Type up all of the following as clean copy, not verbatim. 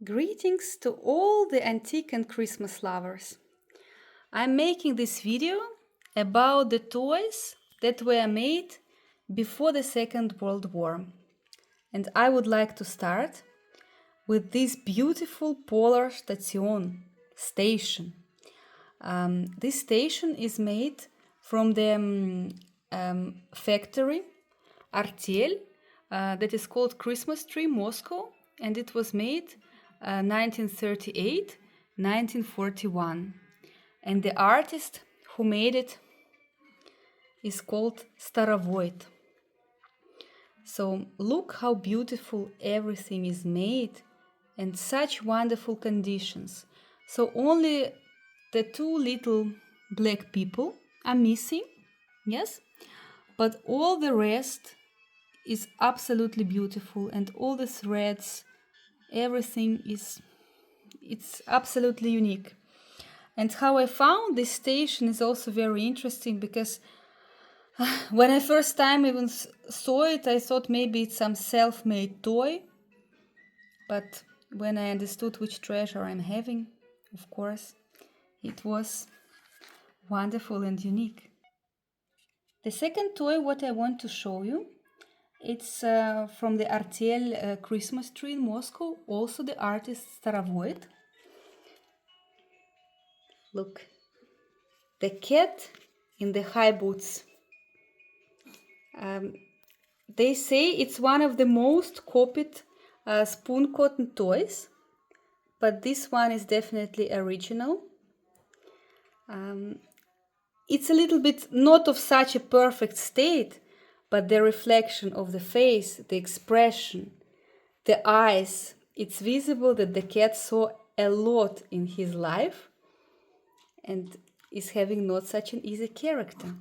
Greetings to all the antique and Christmas lovers. I'm making this video about the toys that were made before the Second World War. And I would like to start with this beautiful Polar station. This station is made from the factory Artel that is called Christmas Tree Moscow, and it was made 1938-1941, and the artist who made it is called Starovoyt. So look how beautiful everything is made and such wonderful conditions. So only the two little black people are missing, yes, but all the rest is absolutely beautiful, and all the threads, everything it's absolutely unique. And how I found this station is also very interesting, because when I first time even saw it, I thought maybe it's some self-made toy. But when I understood which treasure I'm having, of course, it was wonderful and unique. The second toy what I want to show you, it's from the Artel Christmas tree in Moscow, also the artist Starovoyt. Look, the cat in the high boots. They say it's one of the most copied Spun Cotton toys, but this one is definitely original. It's a little bit not of such a perfect state, but the reflection of the face, the expression, the eyes, it's visible that the cat saw a lot in his life and is having not such an easy character.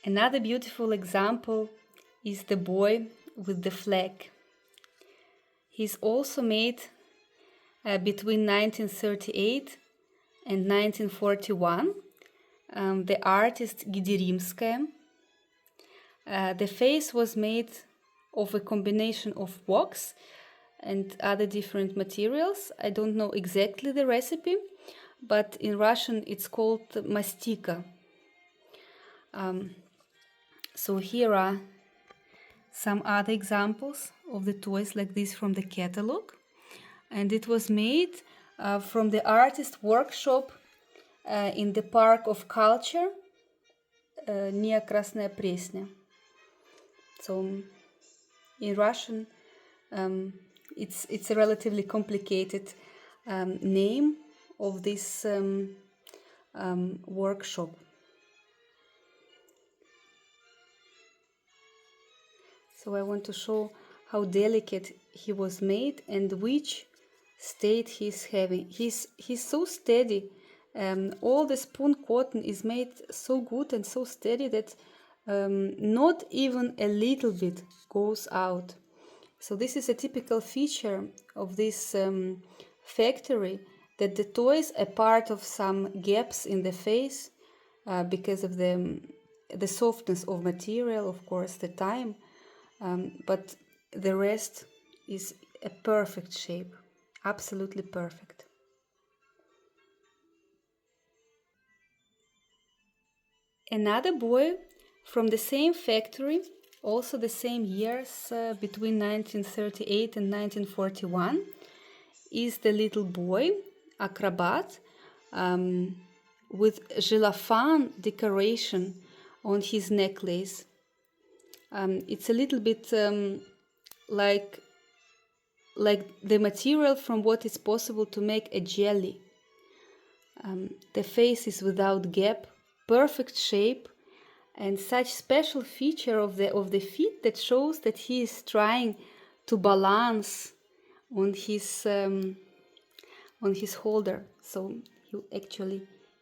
Another beautiful example is the boy with the flag. He's also made between 1938 and 1941. The artist Giderimskaya. The face was made of a combination of wax and other different materials. I don't know exactly the recipe, but in Russian it's called mastika. So here are some other examples of the toys like this from the catalog, and it was made from the artist workshop in the Park of Culture near Krasnaya Presnya. So in Russian it's a relatively complicated name of this workshop. So I want to show how delicate he was made and which state he's having. He's so steady. All the spun cotton is made so good and so steady that not even a little bit goes out. So this is a typical feature of this factory, that the toys are part of some gaps in the face because of the softness of material, of course, the time, but the rest is a perfect shape, absolutely perfect. Another boy from the same factory, also the same years, between 1938 and 1941, is the little boy, Acrobat, with gelafan decoration on his necklace. It's a little bit like the material from what is possible to make a jelly. The face is without gap, perfect shape, and such special feature of the feet that shows that he is trying to balance on his holder. So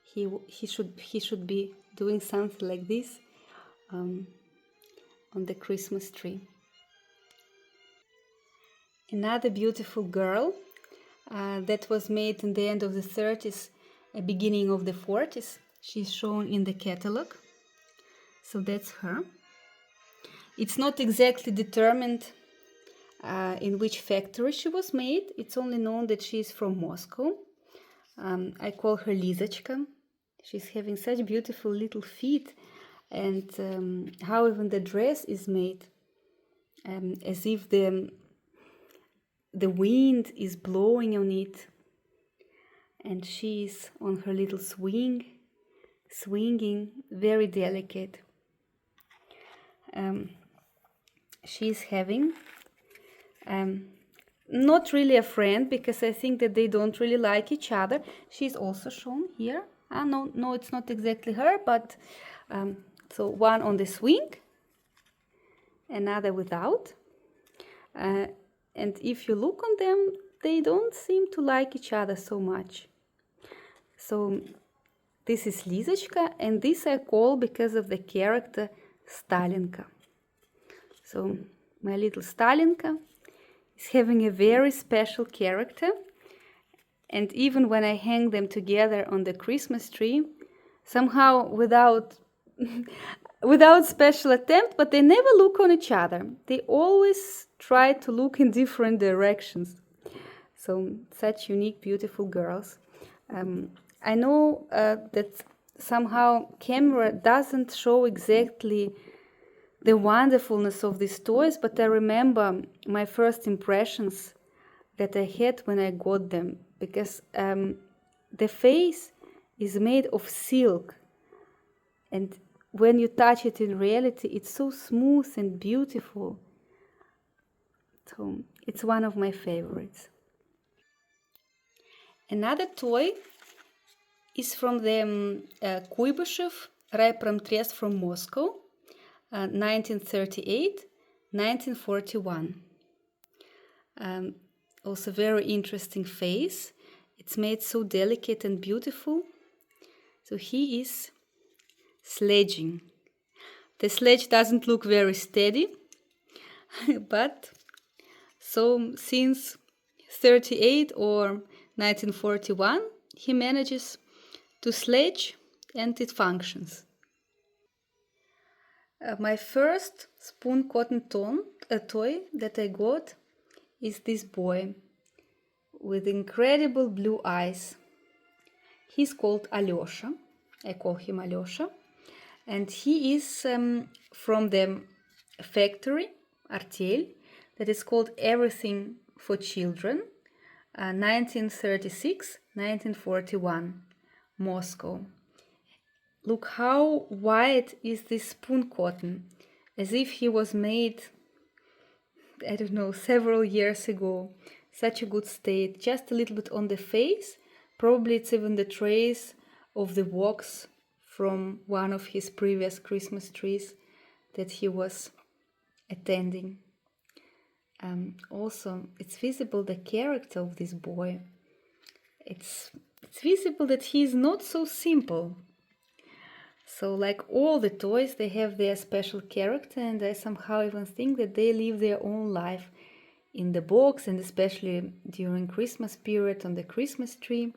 he should be doing something like this on the Christmas tree. Another beautiful girl that was made in the end of the 30s, beginning of the 40s. She's shown in the catalog. So that's her. It's not exactly determined in which factory she was made. It's only known that she is from Moscow. I call her Lizochka. She's having such beautiful little feet, and how even the dress is made, as if the wind is blowing on it, and she's on her little swinging, very delicate. She's having not really a friend, because I think that they don't really like each other. She's also shown here. No, it's not exactly her, but so one on the swing, another without. And if you look on them, they don't seem to like each other so much. So this is Lizochka, and this I call because of the character Stalinka. So my little Stalinka is having a very special character, and even when I hang them together on the Christmas tree, somehow without special attempt, but they never look on each other. They always try to look in different directions. So such unique, beautiful girls. I know that somehow camera doesn't show exactly the wonderfulness of these toys, but I remember my first impressions that I had when I got them, because the face is made of silk, and when you touch it in reality, it's so smooth and beautiful. So it's one of my favorites. Another toy is from the Kuibyshev Raipromtrest from Moscow, 1938-1941. Also very interesting face. It's made so delicate and beautiful. So he is sledging. The sledge doesn't look very steady, but so since 38 or 1941, he manages to sledge and it functions. My first Spun Cotton toy that I got is this boy with incredible blue eyes. He's called Alyosha. I call him Alyosha. And he is from the factory, Artel, that is called Everything for Children, 1936-1941, Moscow. Look how white is this Spun Cotton, as if he was made, I don't know, several years ago. Such a good state, just a little bit on the face. Probably it's even the trace of the wax from one of his previous Christmas trees that he was attending. Also, it's visible the character of this boy. It's visible that he is not so simple. So like all the toys, they have their special character, and I somehow even think that they live their own life in the box, and especially during Christmas period on the Christmas tree.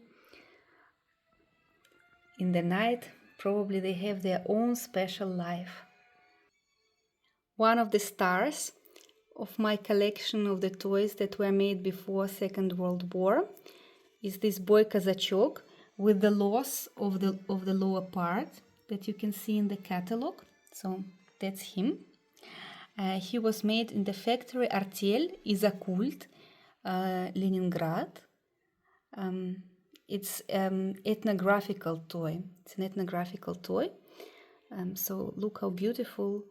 In the night, probably they have their own special life. One of the stars of my collection of the toys that were made before Second World War is this boy Kazachok with the loss of the lower part that you can see in the catalog. So that's him. He was made in the factory Artel Izakult, Leningrad. It's ethnographical toy. It's an ethnographical toy. So look how beautiful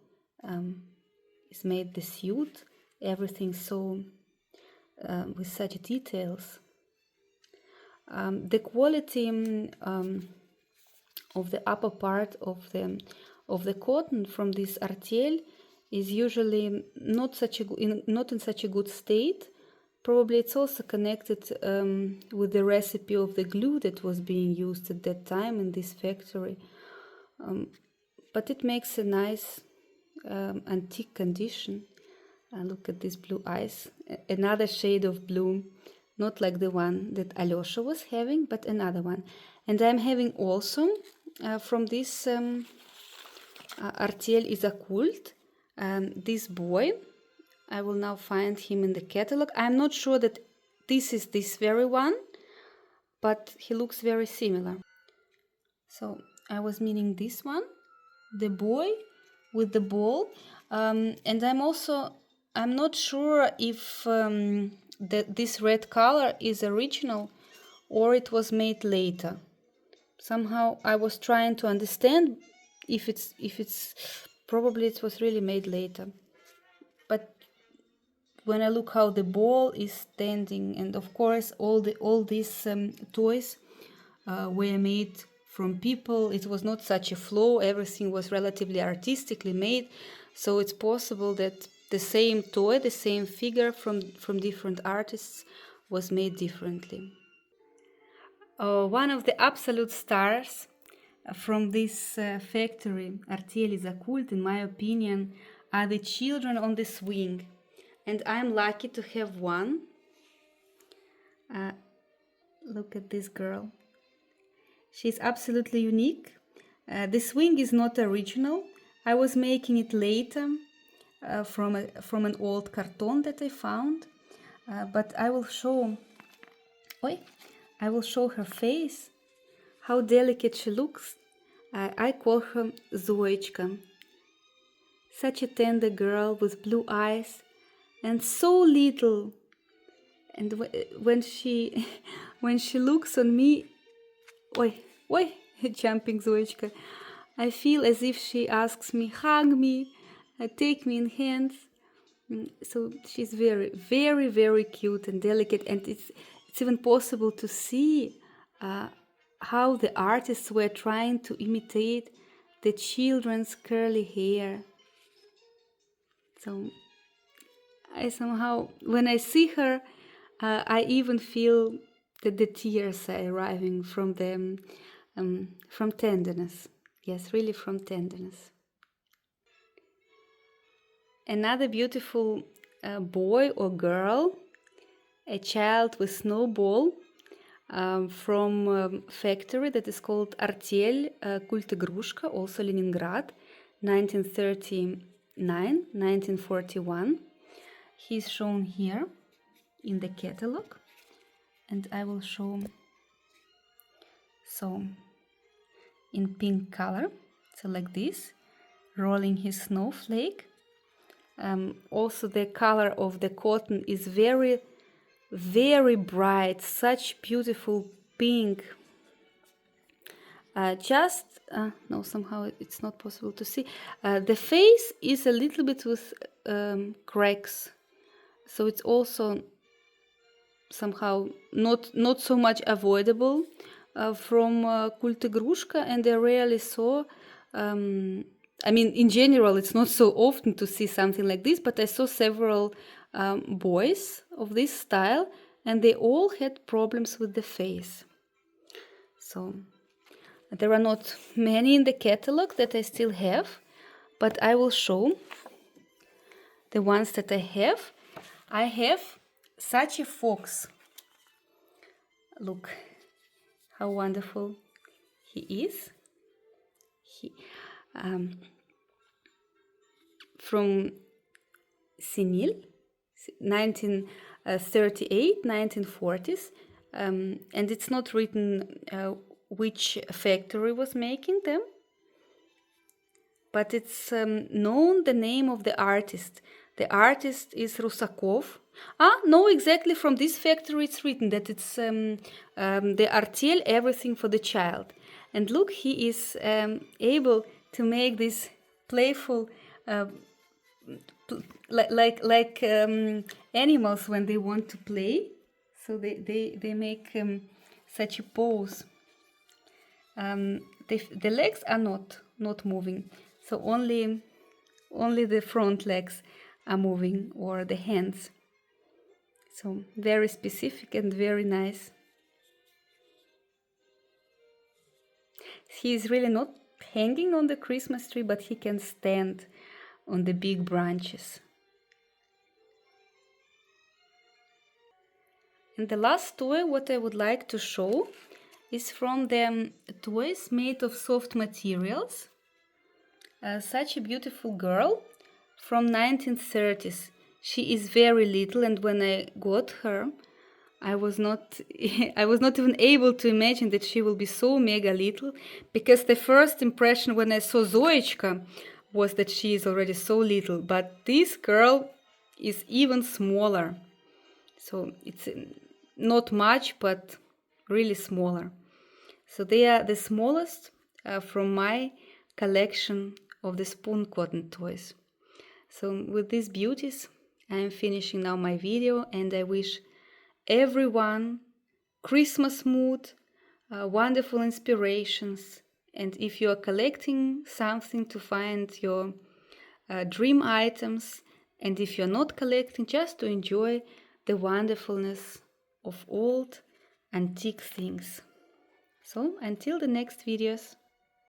is made the suit. Everything so with such details. The quality of the upper part of the cotton from this Artel is usually not in such a good state. Probably it's also connected with the recipe of the glue that was being used at that time in this factory. But it makes a nice antique condition. Look at these blue eyes. Another shade of blue, not like the one that Alyosha was having, but another one. And I'm having also from this Artel Izakult this boy. I will now find him in the catalog. I'm not sure that this is this very one, but he looks very similar. So I was meaning this one, the boy with the ball. And I'm not sure if this red color is original or it was made later. Somehow I was trying to understand if it's probably it was really made later. But when I look how the ball is standing, and of course all these toys were made from people. It was not such a flow. Everything was relatively artistically made, so it's possible that the same toy, the same figure from different artists was made differently. One of the absolute stars from this factory, Artieli Zakult, in my opinion, are the children on the swing. And I'm lucky to have one. Look at this girl. She's absolutely unique. The swing is not original. I was making it later from an old carton that I found. But I will show her face, how delicate she looks. I call her Zoechka. Such a tender girl with blue eyes and so little. And when she looks on me, jumping Zoechka, I feel as if she asks me, hug me, take me in hands. So she's very, very, very cute and delicate, and it's even possible to see how the artists were trying to imitate the children's curly hair. So I somehow, when I see her, I even feel that the tears are arriving from them, from tenderness. Yes, really from tenderness. Another beautiful boy or girl, a child with Snowball, from a factory that is called Artel Kultigrushka, also Leningrad, 1939-1941. He's shown here in the catalog, and I will show so in pink color, so like this, rolling his snowflake. Also the color of the cotton is very, very bright, such beautiful pink. No, somehow it's not possible to see. The face is a little bit with cracks, so it's also somehow not so much avoidable from Kultigrushka, and I rarely saw. I mean, in general, it's not so often to see something like this, but I saw several boys of this style, and they all had problems with the face. So there are not many in the catalog that I still have, but I will show the ones that I have. I have such a fox. Look how wonderful he is. From Senil, 1938, 1940s, and it's not written which factory was making them, but it's known the name of the artist. The artist is Rusakov. No, exactly from this factory it's written that it's the Artel Everything for the Child. And look, he is able to make this playful, like animals when they want to play. So they make such a pose. The legs are not moving, so only the front legs are moving, or the hands. So very specific and very nice. He is really not hanging on the Christmas tree, but he can stand on the big branches. And the last toy, what I would like to show, is from the toys made of soft materials. Such a beautiful girl from 1930s. She is very little, and when I got her, I was not even able to imagine that she will be so mega little, because the first impression when I saw Zoechka was that she is already so little, but this girl is even smaller. So it's not much, but really smaller. So they are the smallest from my collection of the Spun Cotton toys. So with these beauties, I am finishing now my video, and I wish everyone Christmas mood, wonderful inspirations, and if you are collecting something, to find your dream items, and if you're not collecting, just to enjoy the wonderfulness of old antique things. So until the next videos.